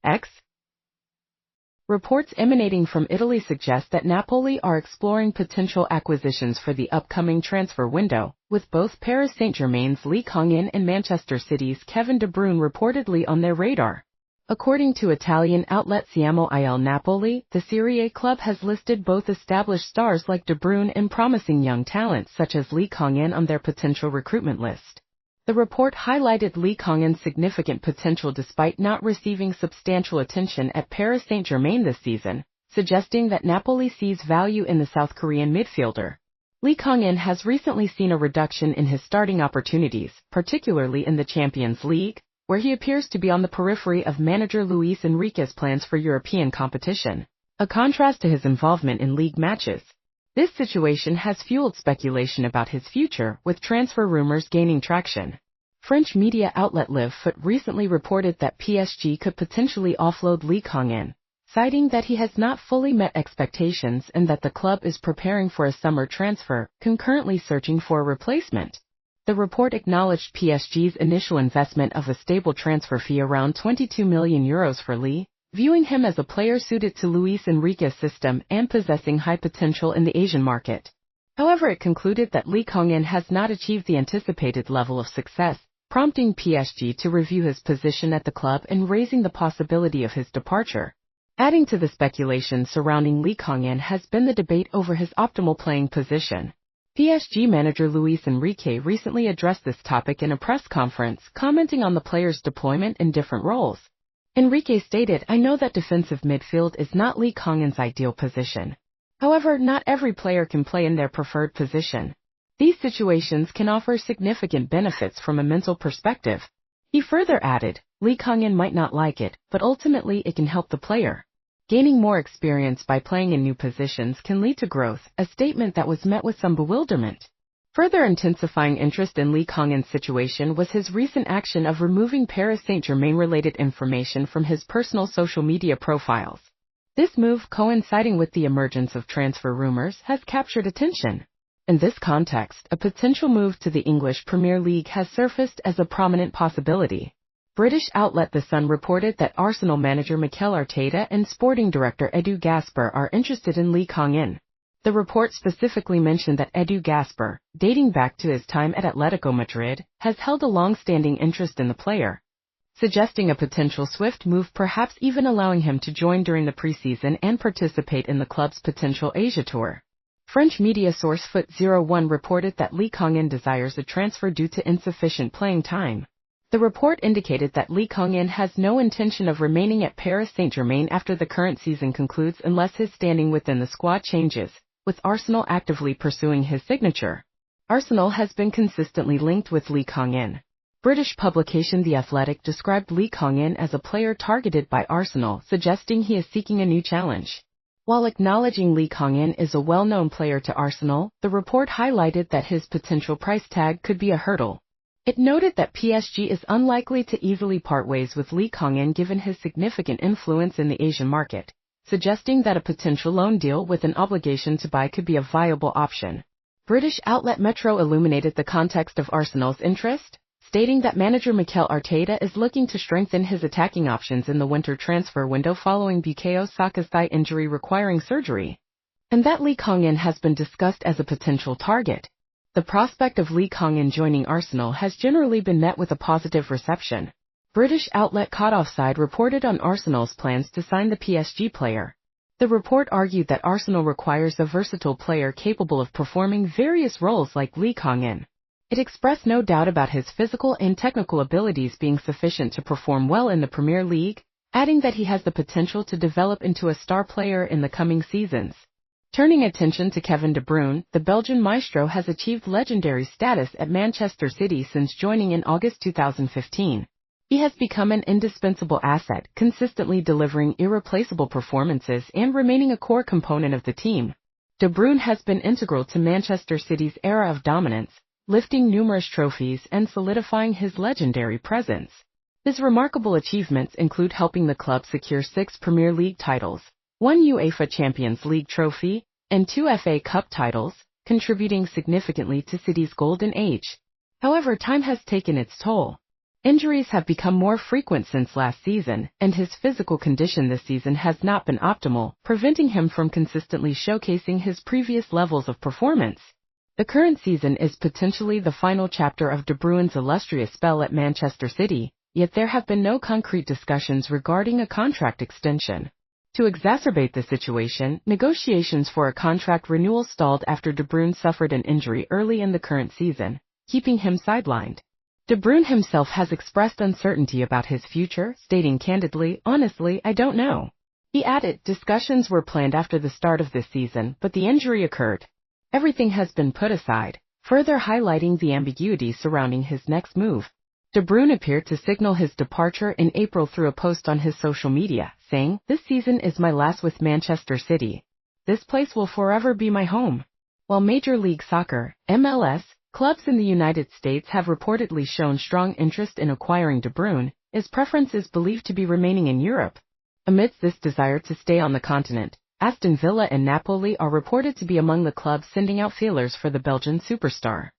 X. Reports emanating from Italy suggest that Napoli are exploring potential acquisitions for the upcoming transfer window, with both Paris Saint-Germain's Kang-in and Manchester City's Kevin De Bruyne reportedly on their radar. According to Italian outlet Siamo il Napoli, the Serie A club has listed both established stars like De Bruyne and promising young talents such as Kang-in on their potential recruitment list. The report highlighted Kang-in's significant potential despite not receiving substantial attention at Paris Saint-Germain this season, suggesting that Napoli sees value in the South Korean midfielder. Kang-in has recently seen a reduction in his starting opportunities, particularly in the Champions League, where he appears to be on the periphery of manager Luis Enrique's plans for European competition, a contrast to his involvement in league matches. This situation has fueled speculation about his future, with transfer rumors gaining traction. French media outlet Live Foot recently reported that PSG could potentially offload Kang-in, citing that he has not fully met expectations and that the club is preparing for a summer transfer, concurrently searching for a replacement. The report acknowledged PSG's initial investment of a stable transfer fee around €22 million for Lee, viewing him as a player suited to Luis Enrique's system and possessing high potential in the Asian market. However, it concluded that Kang-in has not achieved the anticipated level of success, prompting PSG to review his position at the club and raising the possibility of his departure. Adding to the speculation surrounding Kang-in has been the debate over his optimal playing position. PSG manager Luis Enrique recently addressed this topic in a press conference, commenting on the player's deployment in different roles. Enrique stated, "I know that defensive midfield is not Kang-in's ideal position. However, not every player can play in their preferred position. These situations can offer significant benefits from a mental perspective." He further added, Kang-in might not like it, but ultimately it can help the player. Gaining more experience by playing in new positions can lead to growth, a statement that was met with some bewilderment. Further intensifying interest in Kang-in's situation was his recent action of removing Paris Saint-Germain-related information from his personal social media profiles. This move, coinciding with the emergence of transfer rumors, has captured attention. In this context, a potential move to the English Premier League has surfaced as a prominent possibility. British outlet The Sun reported that Arsenal manager Mikel Arteta and sporting director Edu Gaspar are interested in Kang-in. The report specifically mentioned that Edu Gaspar, dating back to his time at Atletico Madrid, has held a long-standing interest in the player, suggesting a potential swift move, perhaps even allowing him to join during the preseason and participate in the club's potential Asia tour. French media source Foot01 reported that Kang-in desires a transfer due to insufficient playing time. The report indicated that Kang-in has no intention of remaining at Paris Saint-Germain after the current season concludes unless his standing within the squad changes, with Arsenal actively pursuing his signature. Arsenal has been consistently linked with Kang-in. British publication The Athletic described Kang-in as a player targeted by Arsenal, suggesting he is seeking a new challenge. While acknowledging Kang-in is a well-known player to Arsenal, the report highlighted that his potential price tag could be a hurdle. It noted that PSG is unlikely to easily part ways with Kang-in given his significant influence in the Asian market, suggesting that a potential loan deal with an obligation to buy could be a viable option. British outlet Metro illuminated the context of Arsenal's interest, stating that manager Mikel Arteta is looking to strengthen his attacking options in the winter transfer window following Bukayo Saka's thigh injury requiring surgery, and that Kang-in has been discussed as a potential target. The prospect of Kang-in joining Arsenal has generally been met with a positive reception. British outlet Caught Offside reported on Arsenal's plans to sign the PSG player. The report argued that Arsenal requires a versatile player capable of performing various roles like Kang-in. It expressed no doubt about his physical and technical abilities being sufficient to perform well in the Premier League, adding that he has the potential to develop into a star player in the coming seasons. Turning attention to Kevin De Bruyne, the Belgian maestro has achieved legendary status at Manchester City since joining in August 2015. He has become an indispensable asset, consistently delivering irreplaceable performances and remaining a core component of the team. De Bruyne has been integral to Manchester City's era of dominance, lifting numerous trophies and solidifying his legendary presence. His remarkable achievements include helping the club secure 6 Premier League titles, 1 UEFA Champions League trophy, and 2 FA Cup titles, contributing significantly to City's golden age. However, time has taken its toll. Injuries have become more frequent since last season, and his physical condition this season has not been optimal, preventing him from consistently showcasing his previous levels of performance. The current season is potentially the final chapter of De Bruyne's illustrious spell at Manchester City, yet there have been no concrete discussions regarding a contract extension. To exacerbate the situation, negotiations for a contract renewal stalled after De Bruyne suffered an injury early in the current season, keeping him sidelined. De Bruyne himself has expressed uncertainty about his future, stating candidly, "Honestly, I don't know." He added, "Discussions were planned after the start of this season, but the injury occurred. Everything has been put aside," further highlighting the ambiguity surrounding his next move. De Bruyne appeared to signal his departure in April through a post on his social media, saying, "This season is my last with Manchester City. This place will forever be my home." While Major League Soccer, MLS, clubs in the United States have reportedly shown strong interest in acquiring De Bruyne, his preference is believed to be remaining in Europe. Amidst this desire to stay on the continent, Aston Villa and Napoli are reported to be among the clubs sending out feelers for the Belgian superstar.